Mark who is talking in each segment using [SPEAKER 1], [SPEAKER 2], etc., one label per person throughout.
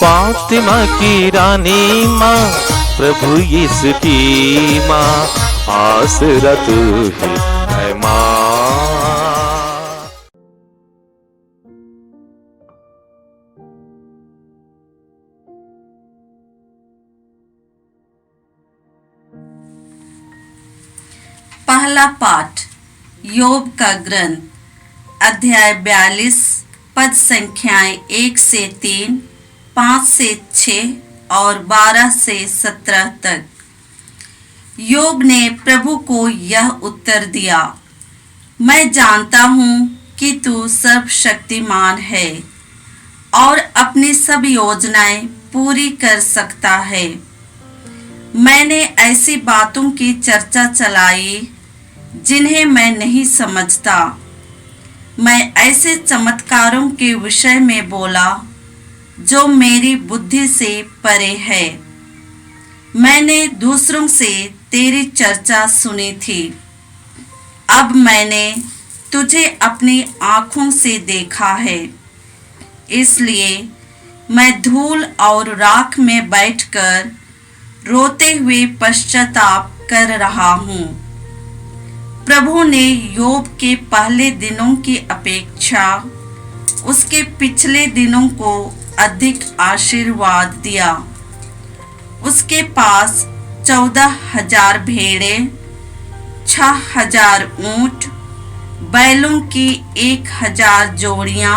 [SPEAKER 1] फातिमा की रानी माँ, प्रभु यीशु की माँ, आसरा तू ही है माँ।
[SPEAKER 2] पहला पाठ योब का ग्रंथ, अध्याय 42, पद संख्याएं 1 से 3, 5 से 6 और 12 से 17 तक। योब ने प्रभु को यह उत्तर दिया, मैं जानता हूँ कि तू सर्वशक्तिमान है और अपनी सब योजनाएं पूरी कर सकता है। मैंने ऐसी बातों की चर्चा चलाई जिन्हें मैं नहीं समझता। मैं ऐसे चमत्कारों के विषय में बोला जो मेरी बुद्धि से परे है। मैंने दूसरों से तेरी चर्चा सुनी थी। अब मैंने तुझे अपनी आँखों से देखा है, इसलिए मैं धूल और राख में बैठकर रोते हुए पश्चाताप कर रहा हूँ। प्रभु ने योब के पहले दिनों की अपेक्षा उसके पिछले दिनों को अधिक आशीर्वाद दिया। उसके पास 14,000 भेड़ें, 6,000 ऊंट, बैलों की 1,000 जोड़ियां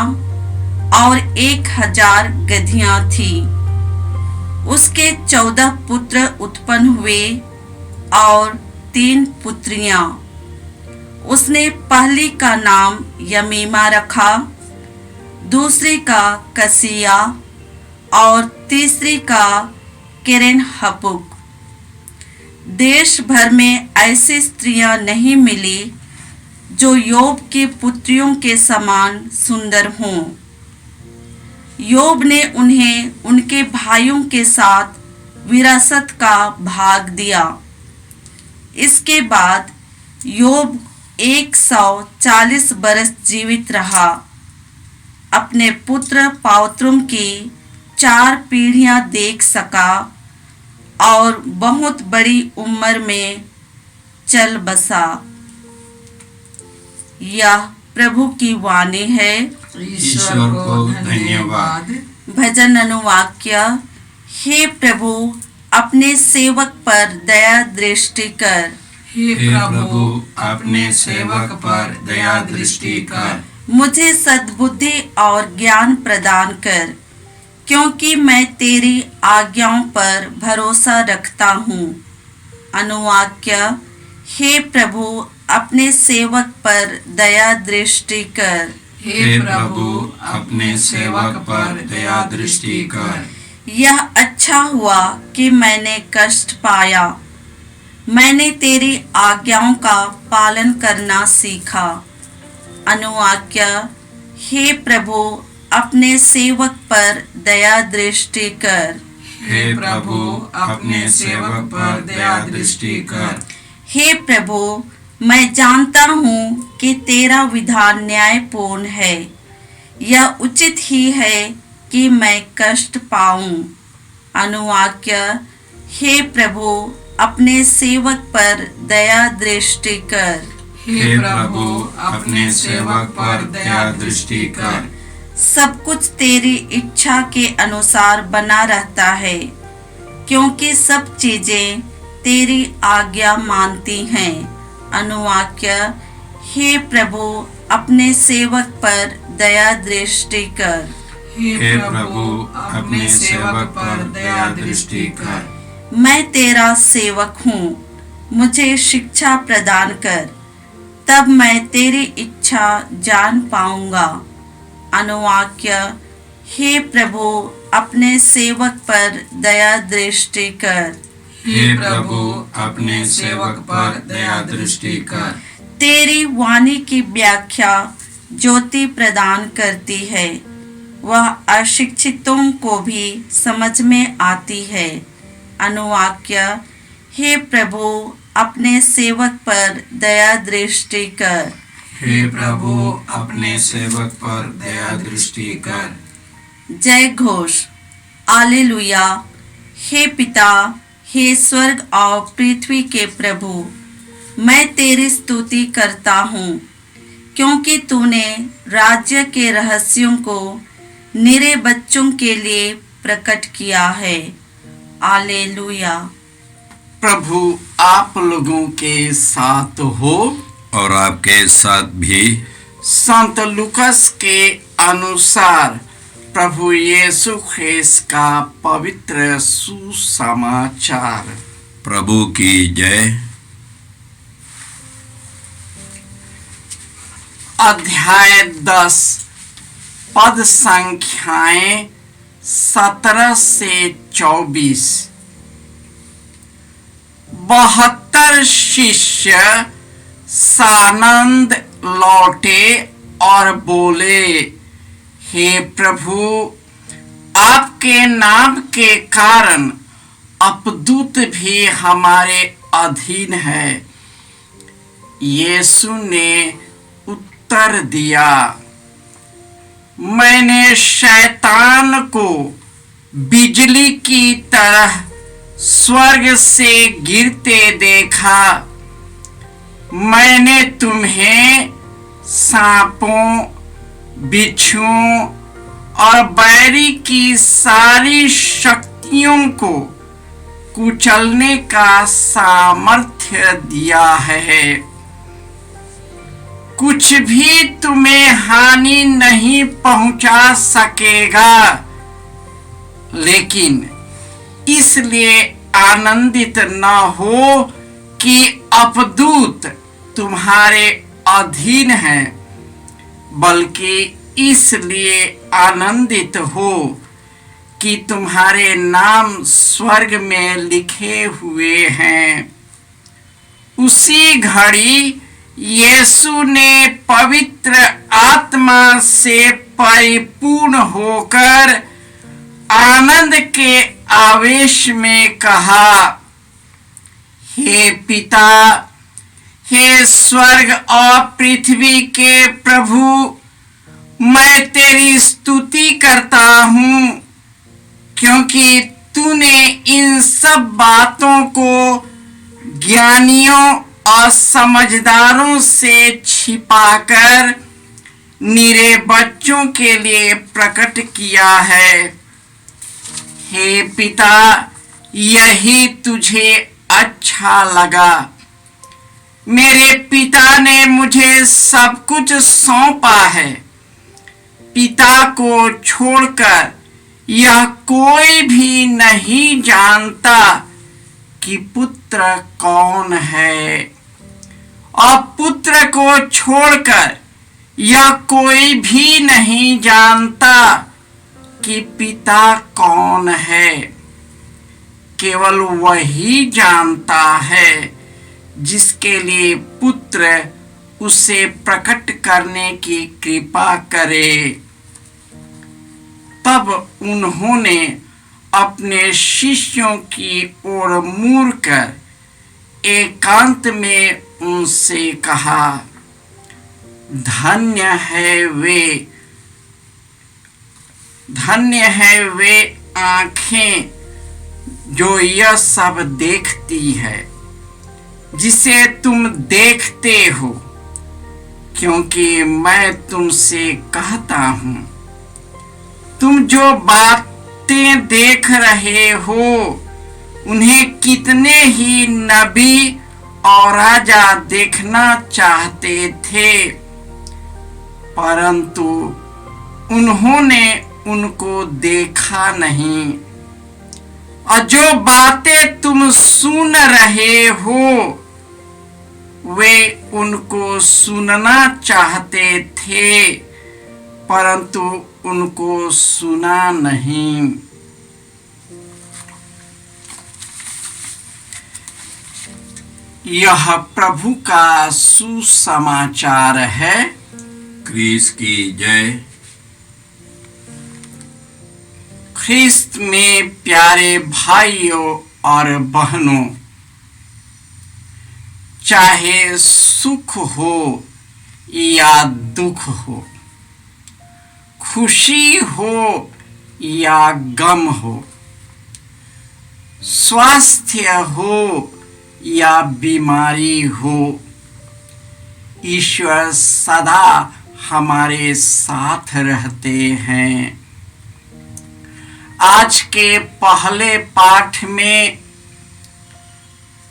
[SPEAKER 2] और 1,000 गधियां थी। उसके 14 पुत्र उत्पन्न हुए और 3 पुत्रियां। उसने पहली का नाम यमीमा रखा, दूसरी का कसिया और तीसरी का किरेन हपुक। देश भर में ऐसी स्त्रियां नहीं मिली जो योब की पुत्रियों के समान सुंदर हों। योब ने उन्हें उनके भाइयों के साथ विरासत का भाग दिया। इसके बाद योब 140 बरस जीवित रहा। अपने पुत्र पौत्रों की 4 पीढ़ियां देख सका और बहुत बड़ी उम्र में चल बसा। यह प्रभु की वाणी है।
[SPEAKER 3] ईश्वर को धन्यवाद।
[SPEAKER 2] भजन अनुवाक्य। हे प्रभु, अपने सेवक पर दया दृष्टि कर।
[SPEAKER 3] हे प्रभु, अपने सेवक पर दया दृष्टि कर।
[SPEAKER 2] मुझे सद्बुद्धि और ज्ञान प्रदान कर, क्योंकि मैं तेरी आज्ञाओं पर भरोसा रखता हूँ। अनुवाक्य। हे प्रभु, अपने सेवक पर दया दृष्टि कर।
[SPEAKER 3] हे प्रभु, अपने सेवक पर दया दृष्टि कर।
[SPEAKER 2] यह अच्छा हुआ कि मैंने कष्ट पाया। मैंने तेरी आज्ञाओं का पालन करना सीखा। अनुवाक्य। हे प्रभु, अपने सेवक पर दया दृष्टि कर।
[SPEAKER 3] हे प्रभु, अपने सेवक पर दया दृष्टि कर।
[SPEAKER 2] हे प्रभु, मैं जानता हूँ कि तेरा विधान न्यायपूर्ण है। यह उचित ही है कि मैं कष्ट पाऊं। अनुवाक्य। हे प्रभु, अपने सेवक पर दया दृष्टि कर।
[SPEAKER 3] हे प्रभु, अपने सेवक पर दया दृष्टि कर।
[SPEAKER 2] सब कुछ तेरी इच्छा के अनुसार बना रहता है, क्योंकि सब चीजें तेरी आज्ञा मानती हैं। अनुवाक्य। हे प्रभु, अपने सेवक पर दया दृष्टि कर।
[SPEAKER 3] हे प्रभु, अपने सेवक पर दया दृष्टि कर।
[SPEAKER 2] मैं तेरा सेवक हूँ, मुझे शिक्षा प्रदान कर, तब मैं तेरी इच्छा जान पाऊंगा। अनुवाक्य। हे प्रभु, अपने सेवक पर दया दृष्टि कर।
[SPEAKER 3] हे प्रभु, अपने सेवक पर दया दृष्टि कर।
[SPEAKER 2] तेरी वाणी की व्याख्या ज्योति प्रदान करती है, वह अशिक्षितों को भी समझ में आती है। अनुवाक्य। हे प्रभु, अपने सेवक पर दया दृष्टि कर।
[SPEAKER 3] हे प्रभु, अपने सेवक पर दया दृष्टि कर।
[SPEAKER 2] जय घोष। हालेलुया। हे पिता, हे स्वर्ग और पृथ्वी के प्रभु, मैं तेरी स्तुति करता हूँ, क्योंकि तूने राज्य के रहस्यों को निरे बच्चों के लिए प्रकट किया है। हालेलुया।
[SPEAKER 4] प्रभु आप लोगों के साथ हो
[SPEAKER 3] और आपके साथ भी।
[SPEAKER 4] संत लूकस के अनुसार प्रभु यीशु ख्रिस्त का पवित्र सुसमाचार।
[SPEAKER 3] प्रभु की जय।
[SPEAKER 4] अध्याय 10 पद संख्याएं 17 से 24। 72 शिष्य सानंद लौटे और बोले, हे प्रभु, आपके नाम के कारण अपदूत भी हमारे अधीन है। यीशु ने उत्तर दिया, मैंने शैतान को बिजली की तरह स्वर्ग से गिरते देखा। मैंने तुम्हें सांपों, बिच्छुओं और बैरी की सारी शक्तियों को कुचलने का सामर्थ्य दिया है। कुछ भी तुम्हें हानि नहीं पहुंचा सकेगा। लेकिन इसलिए आनंदित न हो कि अपदूत तुम्हारे अधीन हैं, बल्कि इसलिए आनंदित हो कि तुम्हारे नाम स्वर्ग में लिखे हुए हैं। उसी घड़ी यीशु ने पवित्र आत्मा से परिपूर्ण होकर आनंद के आवेश में कहा, हे पिता, हे स्वर्ग और पृथ्वी के प्रभु, मैं तेरी स्तुति करता हूँ, क्योंकि तूने इन सब बातों को ज्ञानियों और समझदारों से छिपाकर निरे बच्चों के लिए प्रकट किया है। हे पिता, यही तुझे अच्छा लगा। मेरे पिता ने मुझे सब कुछ सौंपा है। पिता को छोड़कर यह कोई भी नहीं जानता कि पुत्र कौन है, और पुत्र को छोड़कर यह कोई भी नहीं जानता कि पिता कौन है। केवल वही जानता है जिसके लिए पुत्र उसे प्रकट करने की कृपा करे। तब उन्होंने अपने शिष्यों की ओर मुड़कर एकांत में उनसे कहा, धन्य है वे आँखें जो यह सब देखती है, जिसे तुम देखते हो, क्योंकि मैं तुमसे कहता हूँ, तुम जो बातें देख रहे हो उन्हें कितने ही नबी और राजा देखना चाहते थे, परंतु उन्होंने उनको देखा नहीं। और जो बातें तुम सुन रहे हो वे उनको सुनना चाहते थे, परंतु उनको सुना नहीं। यह प्रभु का सुसमाचार है।
[SPEAKER 3] ख्रीस्त की जय।
[SPEAKER 4] ख्रिस्त में प्यारे भाइयों और बहनों, चाहे सुख हो या दुख हो, खुशी हो या गम हो, स्वास्थ्य हो या बीमारी हो, ईश्वर सदा हमारे साथ रहते हैं। आज के पहले पाठ में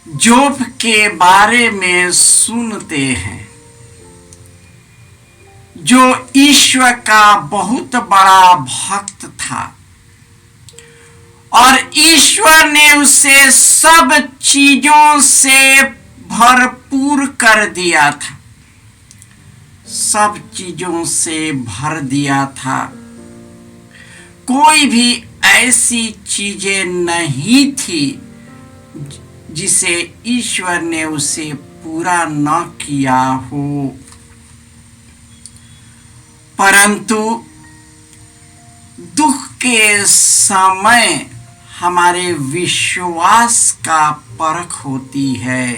[SPEAKER 4] जोब के बारे में सुनते हैं, जो ईश्वर का बहुत बड़ा भक्त था और ईश्वर ने उसे सब चीजों से भरपूर कर दिया था, सब चीजों से भर दिया था। कोई भी ऐसी चीजें नहीं थी जिसे ईश्वर ने उसे पूरा न किया हो। परंतु दुख के समय हमारे विश्वास का परख होती है।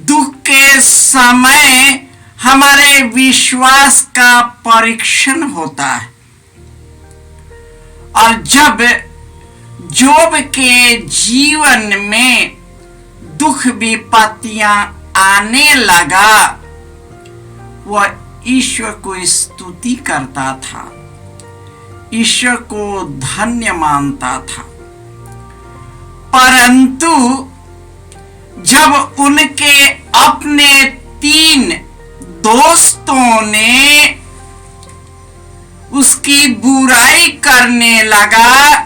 [SPEAKER 4] दुख के समय हमारे विश्वास का परीक्षण होता है। और जब जोब के जीवन में दुख विपत्तियां आने लगा, वह ईश्वर को स्तुति करता था, ईश्वर को धन्य मानता था। परंतु जब उनके अपने 3 दोस्तों ने उसकी बुराई करने लगा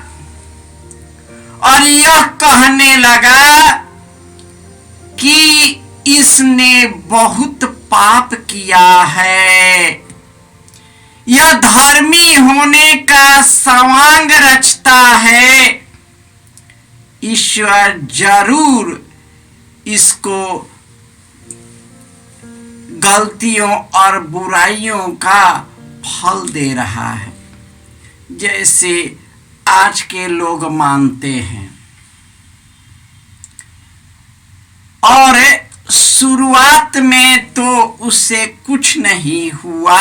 [SPEAKER 4] और यह कहने लगा कि इसने बहुत पाप किया है, यह धर्मी होने का सवांग रचता है, ईश्वर जरूर इसको गलतियों और बुराइयों का फल दे रहा है, जैसे आज के लोग मानते हैं। और शुरुआत में तो उससे कुछ नहीं हुआ,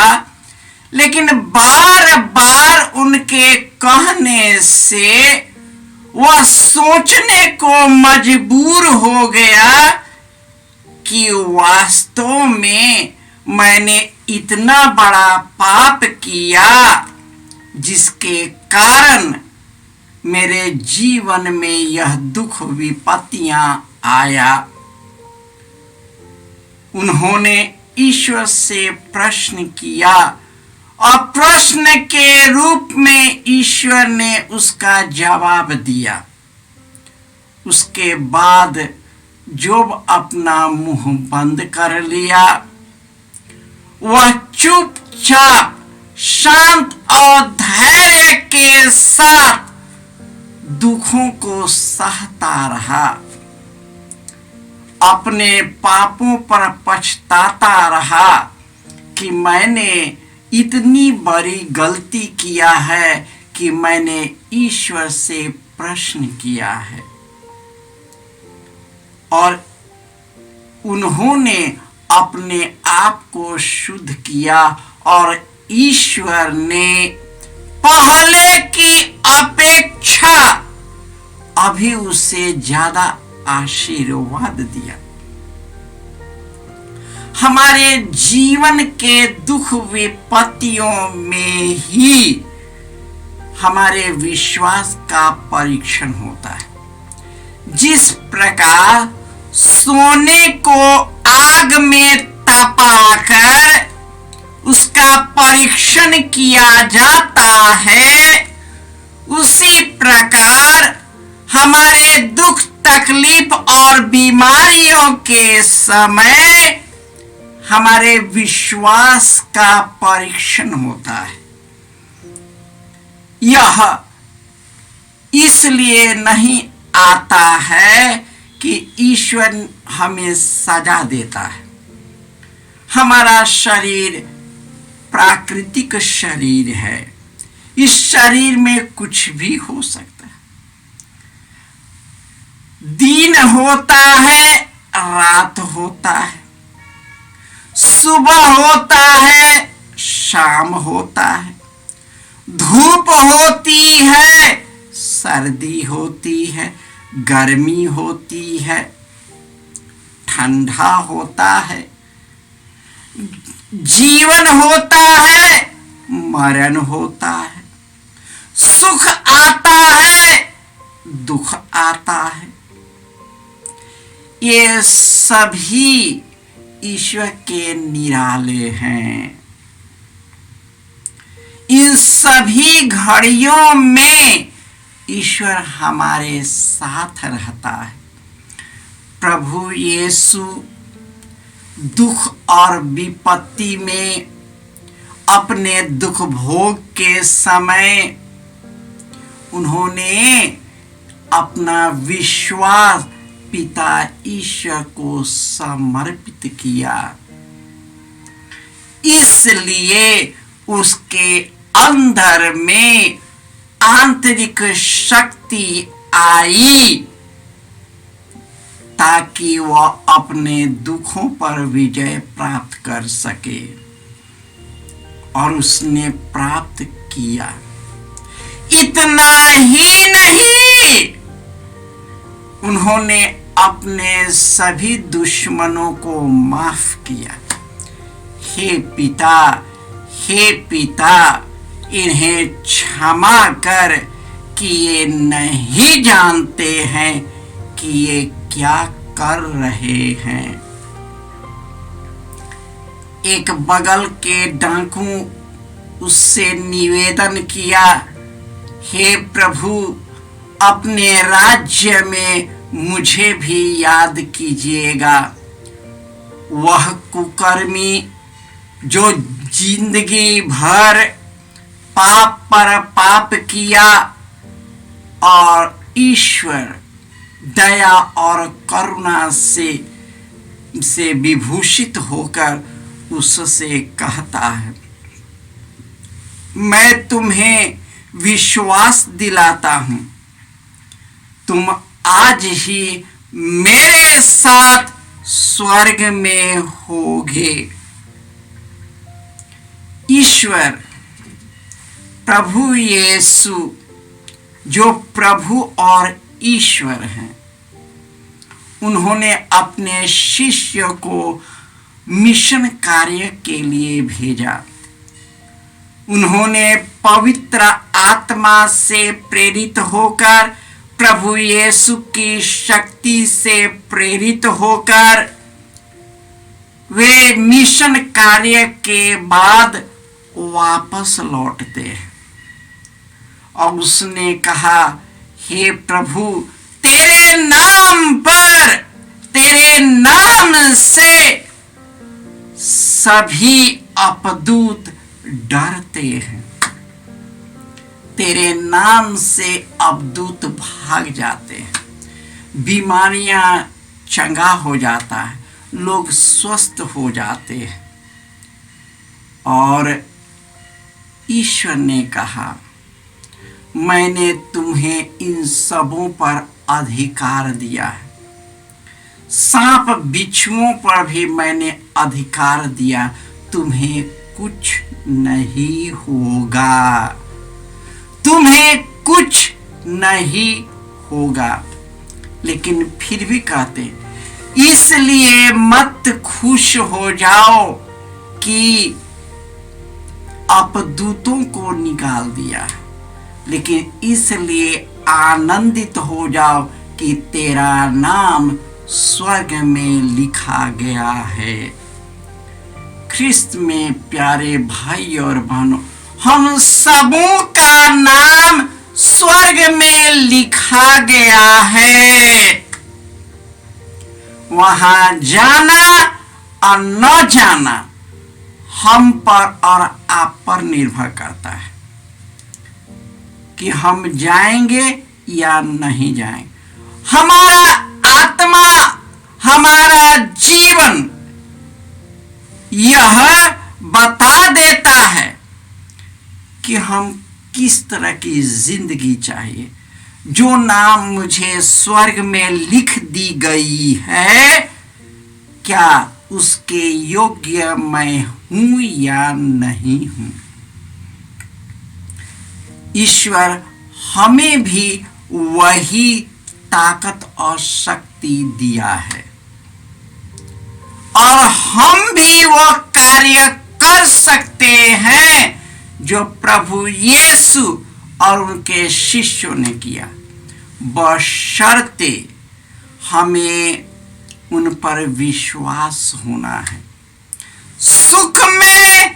[SPEAKER 4] लेकिन बार बार उनके कहने से वह सोचने को मजबूर हो गया कि वास्तव में मैंने इतना बड़ा पाप किया जिसके कारण मेरे जीवन में यह दुख विपत्तियां आया। उन्होंने ईश्वर से प्रश्न किया और प्रश्न के रूप में ईश्वर ने उसका जवाब दिया। उसके बाद जोब अपना मुंह बंद कर लिया। वह चुपचाप शांत और धैर्य के साथ दुखों को सहता रहा, अपने पापों पर पछताता रहा कि मैंने इतनी बड़ी गलती किया है कि मैंने ईश्वर से प्रश्न किया है। और उन्होंने अपने आप को शुद्ध किया और ईश्वर ने पहले की अपेक्षा अभी उसे ज्यादा आशीर्वाद दिया। हमारे जीवन के दुख विपत्तियों में ही हमारे विश्वास का परीक्षण होता है। जिस प्रकार सोने को आग में तपाकर उसका परीक्षण किया जाता है, उसी प्रकार हमारे दुख तकलीफ और बीमारियों के समय हमारे विश्वास का परीक्षण होता है। यह इसलिए नहीं आता है कि ईश्वर हमें सजा देता है। हमारा शरीर प्राकृतिक शरीर है, इस शरीर में कुछ भी हो सकता है। दिन होता है, रात होता है, सुबह होता है, शाम होता है, धूप होती है, सर्दी होती है, गर्मी होती है, ठंडा होता है, जीवन होता है, मरण होता है, सुख आता है, दुख आता है। ये सभी ईश्वर के निराले हैं। इन सभी घड़ियों में ईश्वर हमारे साथ रहता है। प्रभु यीशु दुख और विपत्ति में अपने दुख भोग के समय उन्होंने अपना विश्वास पिता ईश्वर को समर्पित किया, इसलिए उसके अंदर में आंतरिक शक्ति आई ताकि वह अपने दुखों पर विजय प्राप्त कर सके, और उसने प्राप्त किया। इतना ही नहीं, उन्होंने अपने सभी दुश्मनों को माफ किया। हे पिता, इन्हें क्षमा कर कि ये नहीं जानते हैं कि ये क्या कर रहे हैं। एक बगल के डाकू उससे निवेदन किया, हे प्रभु, अपने राज्य में मुझे भी याद कीजिएगा। वह कुकर्मी जो जिंदगी भर पाप पर पाप किया और ईश्वर दया और करुणा से विभूषित होकर उससे कहता है, मैं तुम्हें विश्वास दिलाता हूं, तुम आज ही मेरे साथ स्वर्ग में होगे। ईश्वर प्रभु यीशु जो प्रभु और ईश्वर हैं, उन्होंने अपने शिष्य को मिशन कार्य के लिए भेजा। उन्होंने पवित्र आत्मा से प्रेरित होकर, प्रभु यीशु की शक्ति से प्रेरित होकर, वे मिशन कार्य के बाद वापस लौटते हैं। और उसने कहा, हे प्रभु, तेरे नाम पर, तेरे नाम से सभी अपदूत डरते हैं। तेरे नाम से अपदूत भाग जाते हैं, बीमारियां चंगा हो जाता है, लोग स्वस्थ हो जाते हैं। और ईश्वर ने कहा, मैंने तुम्हें इन सबों पर अधिकार दिया है, सांप बिच्छुओं पर भी मैंने अधिकार दिया, तुम्हें कुछ नहीं होगा, तुम्हें कुछ नहीं होगा। लेकिन फिर भी कहते, इसलिए मत खुश हो जाओ कि अपदूतों को निकाल दिया, लेकिन इसलिए आनंदित हो जाओ कि तेरा नाम स्वर्ग में लिखा गया है। ख्रिस्त में प्यारे भाई और बहनों, हम सबों का नाम स्वर्ग में लिखा गया है। वहां जाना और न जाना हम पर और आप पर निर्भर करता है कि हम जाएंगे या नहीं जाएंगे। हमारा आत्मा, हमारा जीवन यह बता देता है कि हम किस तरह की जिंदगी चाहिए। जो नाम मुझे स्वर्ग में लिख दी गई है, क्या उसके योग्य मैं हूं या नहीं हूं। ईश्वर हमें भी वही ताकत और शक्ति दिया है और हम भी वो कार्य कर सकते हैं जो प्रभु यीशु और उनके शिष्यों ने किया, बशर्ते हमें उन पर विश्वास होना है। सुख में,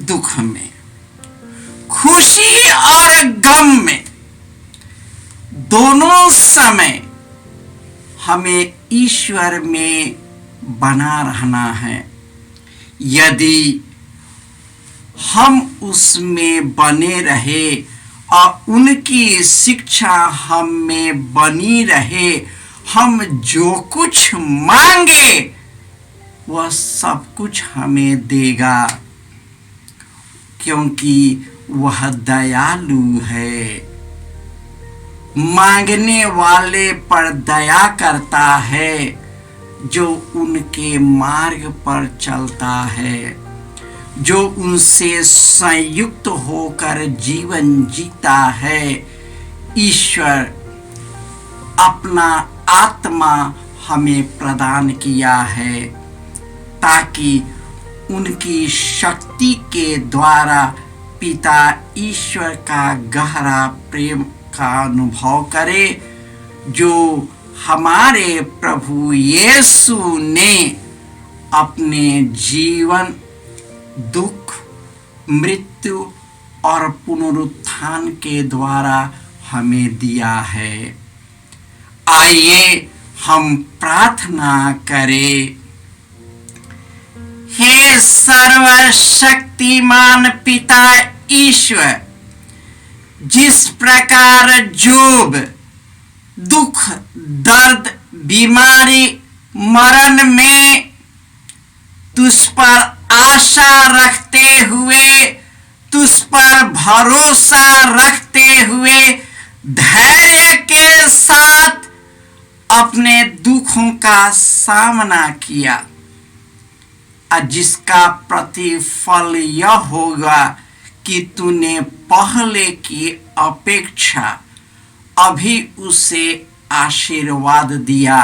[SPEAKER 4] दुख में, खुशी और गम में, दोनों समय हमें ईश्वर में बना रहना है। यदि हम उसमें बने रहे और उनकी शिक्षा हम में बनी रहे, हम जो कुछ मांगे वह सब कुछ हमें देगा, क्योंकि वह दयालु है, मांगने वाले पर दया करता है, जो उनके मार्ग पर चलता है, जो उनसे संयुक्त होकर जीवन जीता है। ईश्वर अपना आत्मा हमें प्रदान किया है ताकि उनकी शक्ति के द्वारा पिता ईश्वर का गहरा प्रेम का अनुभव करे, जो हमारे प्रभु यीशु ने अपने जीवन, दुख, मृत्यु और पुनरुत्थान के द्वारा हमें दिया है। आइए हम प्रार्थना करें। हे सर्वशक्तिमान पिता ईश्वर, जिस प्रकार जोब दुख, दर्द, बीमारी, मरण में तुझ पर आशा रखते हुए, तुझ पर भरोसा रखते हुए धैर्य के साथ अपने दुखों का सामना किया, और जिसका प्रतिफल यह होगा कि तूने पहले की अपेक्षा अभी उसे आशीर्वाद दिया।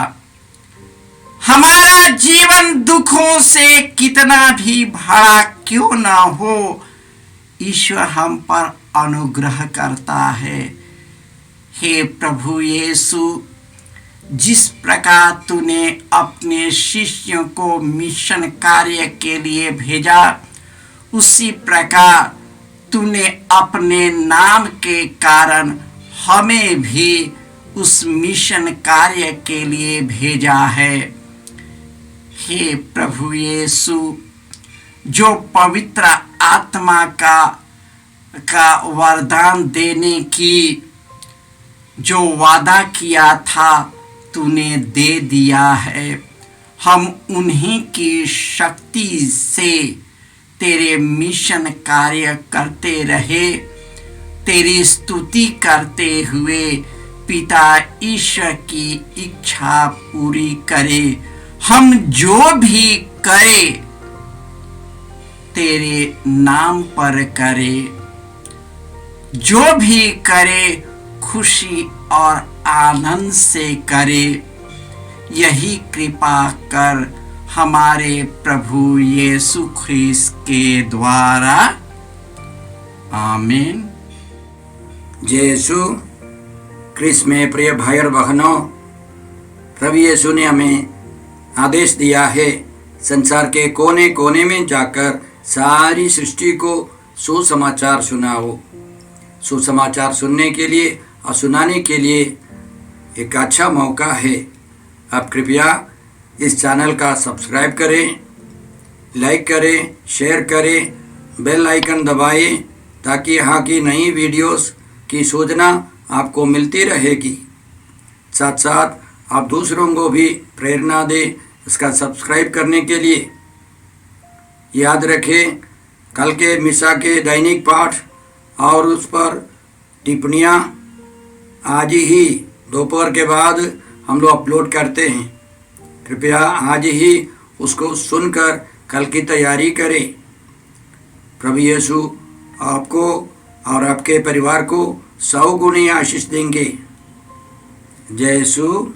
[SPEAKER 4] हमारा जीवन दुखों से कितना भी भरा क्यों ना हो, ईश्वर हम पर अनुग्रह करता है। हे प्रभु यीशु, जिस प्रकार तूने अपने शिष्यों को मिशन कार्य के लिए भेजा, उसी प्रकार तूने अपने नाम के कारण हमें भी उस मिशन कार्य के लिए भेजा है। हे प्रभु यीशु, जो पवित्र आत्मा का वरदान देने की जो वादा किया था, तूने दे दिया है। हम उन्हीं की शक्ति से तेरे मिशन कार्य करते रहे, तेरी स्तुति करते हुए पिता ईश्वर की इच्छा पूरी करे। हम जो भी करें तेरे नाम पर करे, जो भी करे खुशी और आनंद से करे। यही कृपा कर हमारे प्रभु यीशु ख्रीस्त के द्वारा। आमीन।
[SPEAKER 5] जय यीशु ख्रीस्त में प्रिय भाई और बहनों, प्रभु यीशु ने हमें आदेश दिया है संसार के कोने कोने में जाकर सारी सृष्टि को सुसमाचार सुनाओ। सुसमाचार सुनने के लिए और सुनाने के लिए एक अच्छा मौका है। आप कृपया इस चैनल का सब्सक्राइब करें, लाइक करें, शेयर करें, बेल आइकन दबाएं, ताकि यहाँ की नई वीडियोस की सूचना आपको मिलती रहेगी। साथ साथ आप दूसरों को भी प्रेरणा दें इसका सब्सक्राइब करने के लिए। याद रखें, कल के मिसा के दैनिक पाठ और उस पर टिप्पणियाँ आज ही दोपहर के बाद हम लोग अपलोड करते हैं। कृपया आज ही उसको सुनकर कल की तैयारी करें। प्रभु यीशु आपको और आपके परिवार को 100 गुनी आशीष देंगे। जय यीशु।